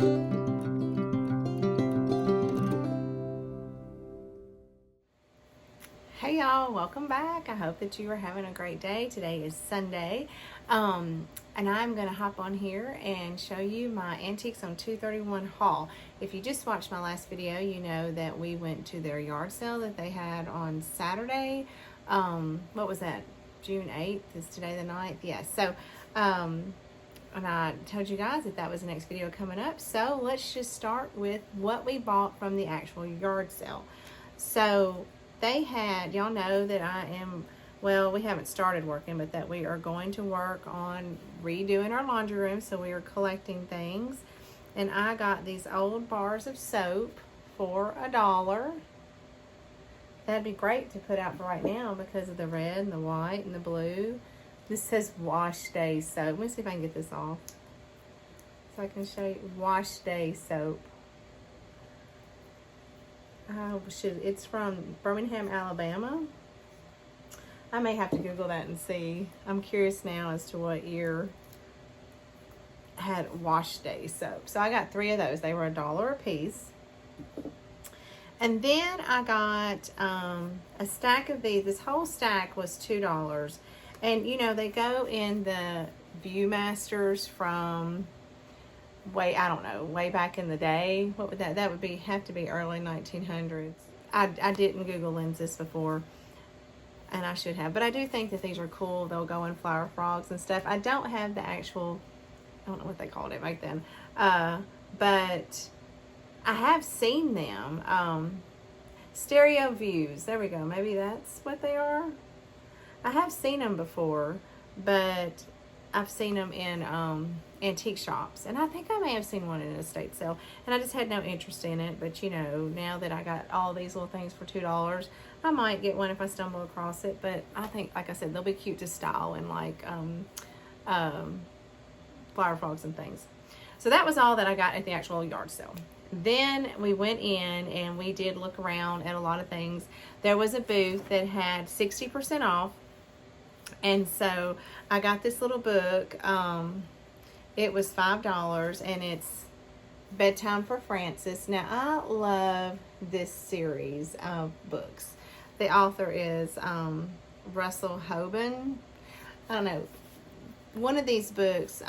Hey y'all, welcome back. I hope that you are having a great day. Today is Sunday, and I'm going to hop on here and show you my Antiques on 231 haul. If you just watched my last video, you know that we went to their yard sale that they had on Saturday. What was that? June 8th? Is today the 9th? Yeah, so and I told you guys that was the next video coming up. So let's just start with what we bought from the actual yard sale. So they had, y'all know that well, we haven't started working, but that we are going to work on redoing our laundry room. So we are collecting things. And I got these old bars of soap for $1. That'd be great to put out for right now because of the red and the white and the blue. This says Wash Day soap. Let me see if I can get this off so I can show you. Wash Day soap. It's from Birmingham, Alabama. I may have to Google that and see. I'm curious now as to what year had Wash Day soap. So I got 3 of those. They were $1 a piece. And then I got a stack of these. This whole stack was $2. And you know, they go in the Viewmasters from way back in the day. What would that would be? Have to be early 1900s. I didn't Google lenses before, and I should have, but I do think that these are cool. They'll go in flower frogs and stuff. I don't have the actual, I don't know what they called it back then, but I have seen them. Stereo views, there we go. Maybe that's what they are. I have seen them before, but I've seen them in antique shops, and I think I may have seen one in an estate sale, and I just had no interest in it. But you know, now that I got all these little things for $2, I might get one if I stumble across it. But I think, like I said, they'll be cute to style and like flower frogs and things. So that was all that I got at the actual yard sale. Then we went in and we did look around at a lot of things. There was a booth that had 60% off. And so I got this little book. It was $5, and it's Bedtime for Francis. Now, I love this series of books. The author is Russell Hoban. I don't know. One of these books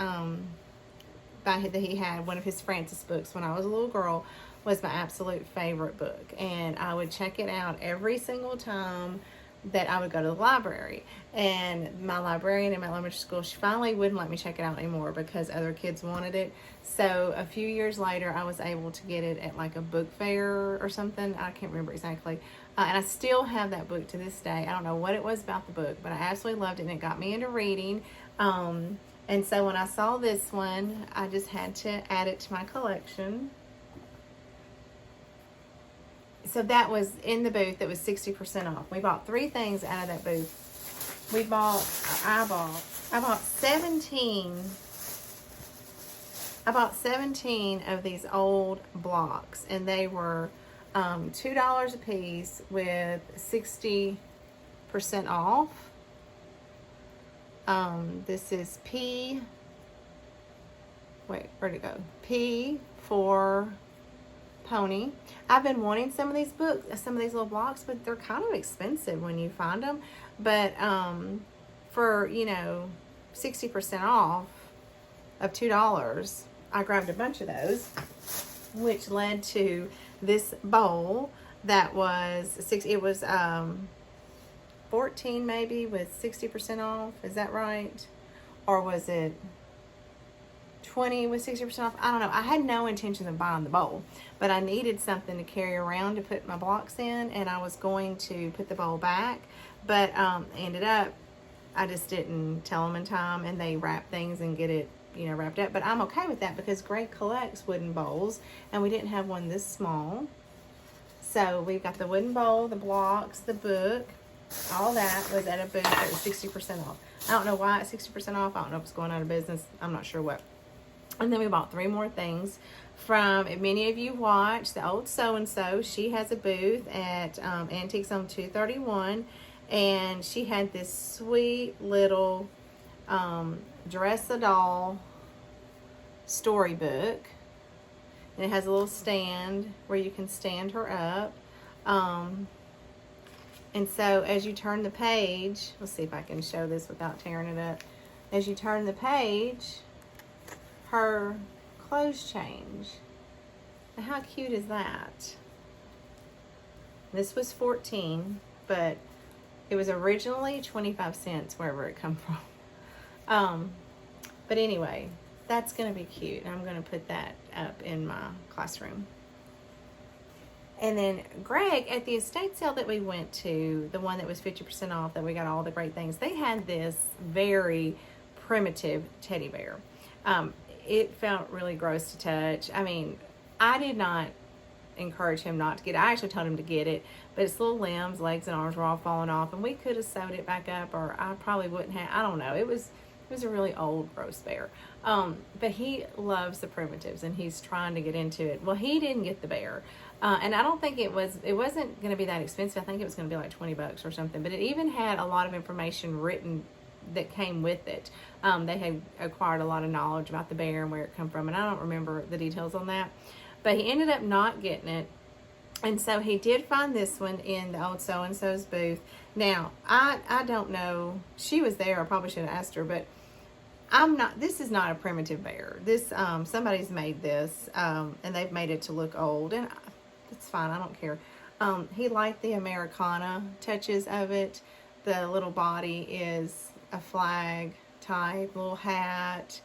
that he had, one of his Francis books when I was a little girl, was my absolute favorite book. And I would check it out every single time that I would go to the library. And my librarian in my elementary school, she finally wouldn't let me check it out anymore because other kids wanted it. So a few years later, I was able to get it at like a book fair or something. I can't remember exactly. And I still have that book to this day. I don't know what it was about the book, but I absolutely loved it, and it got me into reading. And so when I saw this one, I just had to add it to my collection. So that was in the booth. That was 60% off. We bought 3 things out of that booth. I bought 17 of these old blocks, and they were $2 a piece with 60% off. This is P. Wait, where'd it go? P for Pony. I've been wanting some of these little blocks, but they're kind of expensive when you find them. But for, you know, 60% off of $2, I grabbed a bunch of those, which led to this bowl that was it was 14 maybe with 60% off. Is that right? Or was it 20 with 60% off? I don't know. I had no intention of buying the bowl, but I needed something to carry around to put my blocks in, and I was going to put the bowl back, but ended up, I just didn't tell them in time, and they wrap things and get it, you know, wrapped up. But I'm okay with that because Greg collects wooden bowls, and we didn't have one this small. So we've got the wooden bowl, the blocks, the book, all that was at a booth that was 60% off. I don't know why it's 60% off. I don't know if it's going out of business. I'm not sure what. And then we bought 3 more things from, if many of you watch, the old so-and-so. She has a booth at Antiques on 231, and she had this sweet little Dress-a-Doll storybook. And it has a little stand where you can stand her up. And so as you turn the page, let's see if I can show this without tearing it up. As you turn the page, her clothes change. Now, how cute is that? This was $14, but it was originally 25 cents wherever it come from. But anyway, that's going to be cute. I'm going to put that up in my classroom. And then Greg, at the estate sale that we went to, the one that was 50% off, that we got all the great things, they had this very primitive teddy bear. It felt really gross to touch. I mean, I did not encourage him not to get it. I actually told him to get it, but its little limbs, legs, and arms were all falling off, and we could have sewed it back up, or I probably wouldn't have. I don't know. It was a really old, gross bear. But he loves the primitives, and he's trying to get into it. Well, he didn't get the bear. And I don't think it wasn't going to be that expensive. I think it was going to be like $20 or something. But it even had a lot of information written that came with it. They had acquired a lot of knowledge about the bear and where it come from. And I don't remember the details on that. But he ended up not getting it. And so he did find this one in the old so-and-so's booth. Now, I don't know. She was there. I probably should have asked her. But this is not a primitive bear. This, somebody's made this. And they've made it to look old. And it's fine. I don't care. He liked the Americana touches of it. The little body is a flag type, little hat.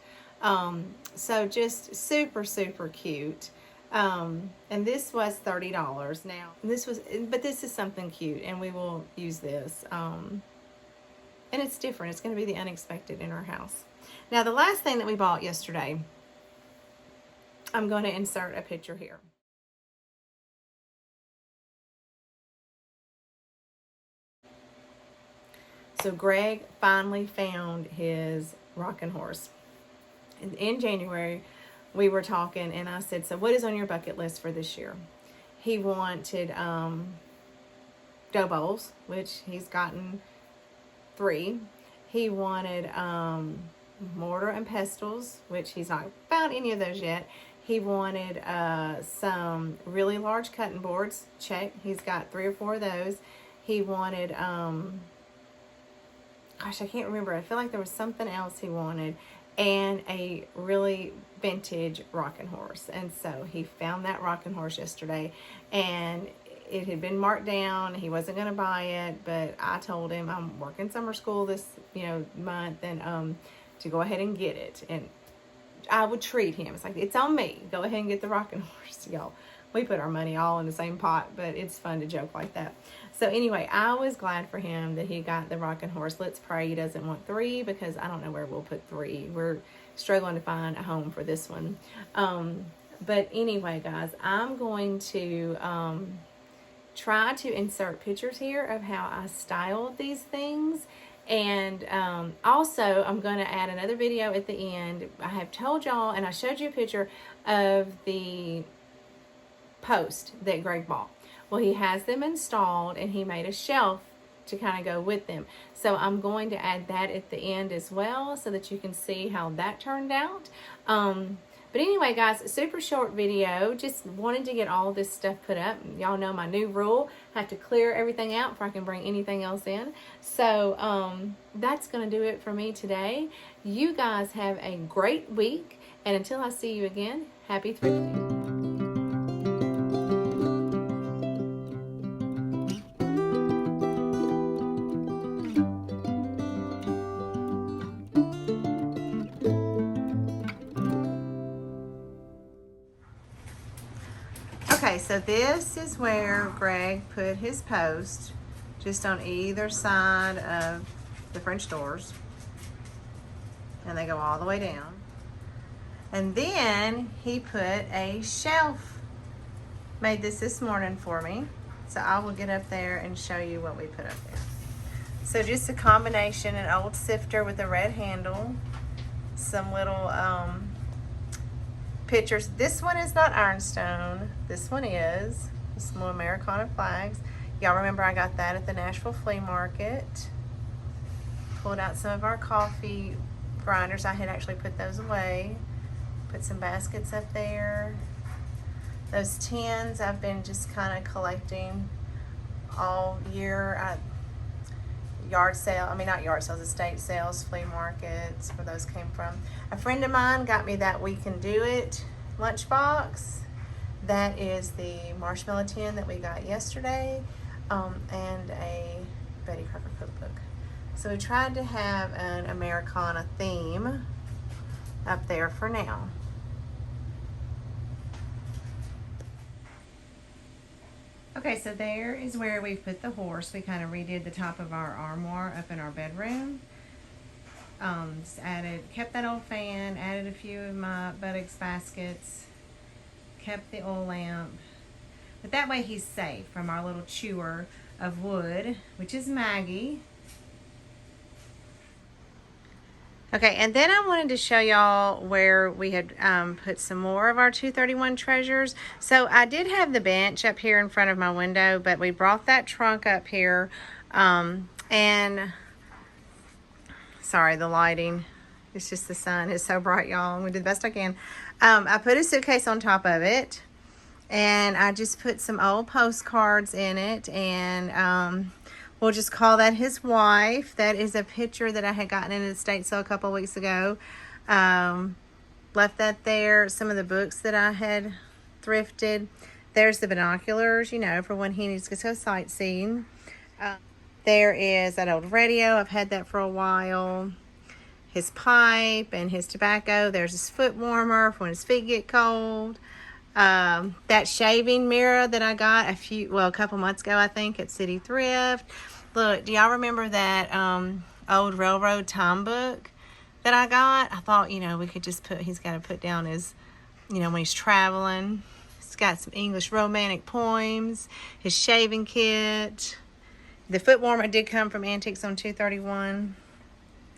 So just super, super cute. And this was $30 now. But this is something cute, and we will use this. And it's different. It's going to be the unexpected in our house. Now, the last thing that we bought yesterday, I'm going to insert a picture here. So Greg finally found his rocking horse. In January, we were talking, and I said, so what is on your bucket list for this year? He wanted dough bowls, which he's gotten 3. He wanted mortar and pestles, which he's not found any of those yet. He wanted some really large cutting boards. Check. He's got 3 or 4 of those. He wanted... gosh, I can't remember. I feel like there was something else he wanted, and a really vintage rocking horse. And so he found that rocking horse yesterday, and it had been marked down. He wasn't going to buy it, but I told him I'm working summer school this, month, and to go ahead and get it. And I would treat him. It's like, it's on me. Go ahead and get the rocking horse, y'all. We put our money all in the same pot, but it's fun to joke like that. So anyway, I was glad for him that he got the rocking horse. Let's pray he doesn't want 3, because I don't know where we'll put 3. We're struggling to find a home for this one. But anyway, guys, I'm going to try to insert pictures here of how I styled these things. And also, I'm going to add another video at the end. I have told y'all, and I showed you a picture of the post that Greg bought. Well, he has them installed, and he made a shelf to kind of go with them. So I'm going to add that at the end as well, so that you can see how that turned out. But anyway, guys, super short video. Just wanted to get all this stuff put up. Y'all know my new rule. I have to clear everything out before I can bring anything else in. So that's going to do it for me today. You guys have a great week. And until I see you again, happy thrifting. Okay, so this is where Greg put his post, just on either side of the French doors. And they go all the way down. And then he put a shelf. Made this morning for me. So I will get up there and show you what we put up there. So just a combination, an old sifter with a red handle, some little pictures. This one is not ironstone. This one is. Some little Americana flags. Y'all remember I got that at the Nashville Flea Market. Pulled out some of our coffee grinders. I had actually put those away. Put some baskets up there. Those tins I've been just kind of collecting all year. Yard sale, I mean not yard sales, estate sales, flea markets, where those came from. A friend of mine got me that We Can Do It lunchbox. That is the marshmallow tin that we got yesterday, and a Betty Crocker cookbook. So we tried to have an Americana theme up there for now. Okay, so there is where we put the horse. We kind of redid the top of our armoire up in our bedroom. Just kept that old fan, added a few of my buttocks baskets, kept the oil lamp. But that way he's safe from our little chewer of wood, which is Maggie. Okay, and then I wanted to show y'all where we had put some more of our 231 treasures. So I did have the bench up here in front of my window, but we brought that trunk up here. And sorry, the lighting. It's just the sun is so bright, y'all. I'm gonna do the best I can. I put a suitcase on top of it, and I just put some old postcards in it, and we'll just call that his wife. That is a picture that I had gotten in an estate sale a couple of weeks ago. Left that there. Some of the books that I had thrifted. There's the binoculars, you know, for when he needs to go sightseeing. There is that old radio. I've had that for a while. His pipe and his tobacco. There's his foot warmer for when his feet get cold. That shaving mirror that I got a couple months ago, I think, at City Thrift. Look, do y'all remember that old railroad time book that I got? I thought, you know, we could just he's got to put down his, you know, when he's traveling. It's got some English romantic poems, his shaving kit. The foot warmer did come from Antiques on 231.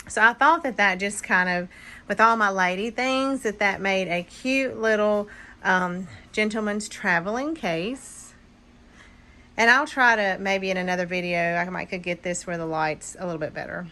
So I thought that just kind of, with all my lady things, that made a cute little gentleman's traveling case. And I'll try to, maybe in another video, could get this where the light's a little bit better.